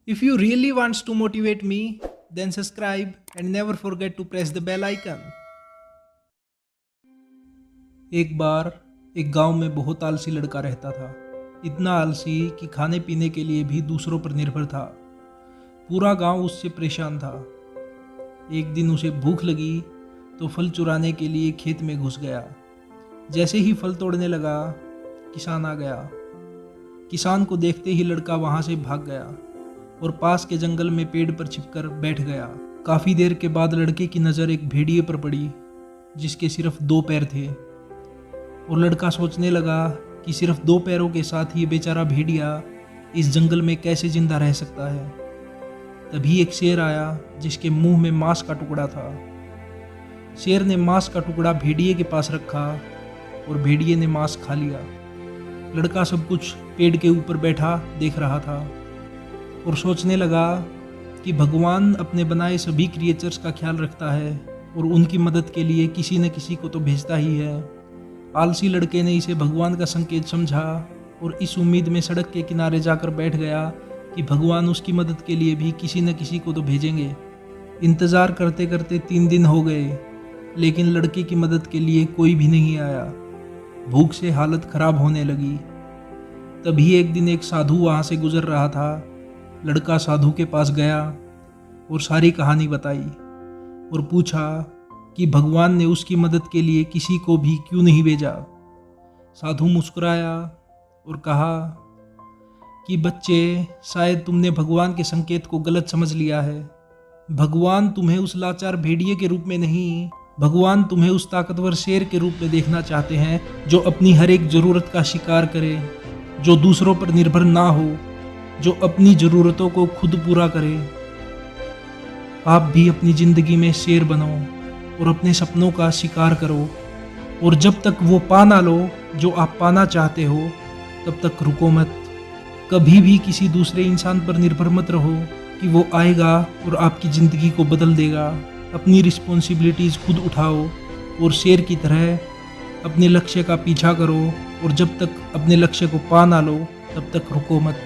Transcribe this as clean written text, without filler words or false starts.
If you really wants to motivate me, then subscribe and never forget to press the bell icon. एक बार एक गांव में बहुत आलसी लड़का रहता था। इतना आलसी कि खाने पीने के लिए भी दूसरों पर निर्भर था। पूरा गांव उससे परेशान था। एक दिन उसे भूख लगी तो फल चुराने के लिए खेत में घुस गया। जैसे ही फल तोड़ने लगा, किसान आ गया। किसान को देखते ही लड़का वहां से भाग गया और पास के जंगल में पेड़ पर छिपकर बैठ गया। काफी देर के बाद लड़के की नज़र एक भेड़िए पर पड़ी जिसके सिर्फ 2 पैर थे, और लड़का सोचने लगा कि सिर्फ 2 पैरों के साथ ये बेचारा भेड़िया इस जंगल में कैसे जिंदा रह सकता है। तभी एक शेर आया जिसके मुंह में मांस का टुकड़ा था। शेर ने मांस का टुकड़ा भेड़िए के पास रखा और भेड़िए ने मांस खा लिया। लड़का सब कुछ पेड़ के ऊपर बैठा देख रहा था और सोचने लगा कि भगवान अपने बनाए सभी क्रिएचर्स का ख्याल रखता है और उनकी मदद के लिए किसी न किसी को तो भेजता ही है। आलसी लड़के ने इसे भगवान का संकेत समझा और इस उम्मीद में सड़क के किनारे जाकर बैठ गया कि भगवान उसकी मदद के लिए भी किसी न किसी को तो भेजेंगे। इंतज़ार करते करते 3 दिन हो गए, लेकिन लड़के की मदद के लिए कोई भी नहीं आया। भूख से हालत खराब होने लगी। तभी एक दिन एक साधु वहाँ से गुजर रहा था। लड़का साधु के पास गया और सारी कहानी बताई और पूछा कि भगवान ने उसकी मदद के लिए किसी को भी क्यों नहीं भेजा। साधु मुस्कुराया और कहा कि बच्चे, शायद तुमने भगवान के संकेत को गलत समझ लिया है। भगवान तुम्हें उस लाचार भेड़िए के रूप में नहीं, भगवान तुम्हें उस ताकतवर शेर के रूप में देखना चाहते हैं जो अपनी हर एक ज़रूरत का शिकार करे, जो दूसरों पर निर्भर ना हो, जो अपनी ज़रूरतों को खुद पूरा करे। आप भी अपनी ज़िंदगी में शेर बनो और अपने सपनों का शिकार करो, और जब तक वो पा ना लो जो आप पाना चाहते हो, तब तक रुको मत। कभी भी किसी दूसरे इंसान पर निर्भर मत रहो कि वो आएगा और आपकी ज़िंदगी को बदल देगा। अपनी रिस्पॉन्सिबिलिटीज़ खुद उठाओ और शेर की तरह अपने लक्ष्य का पीछा करो, और जब तक अपने लक्ष्य को पा ना लो तब तक रुको मत।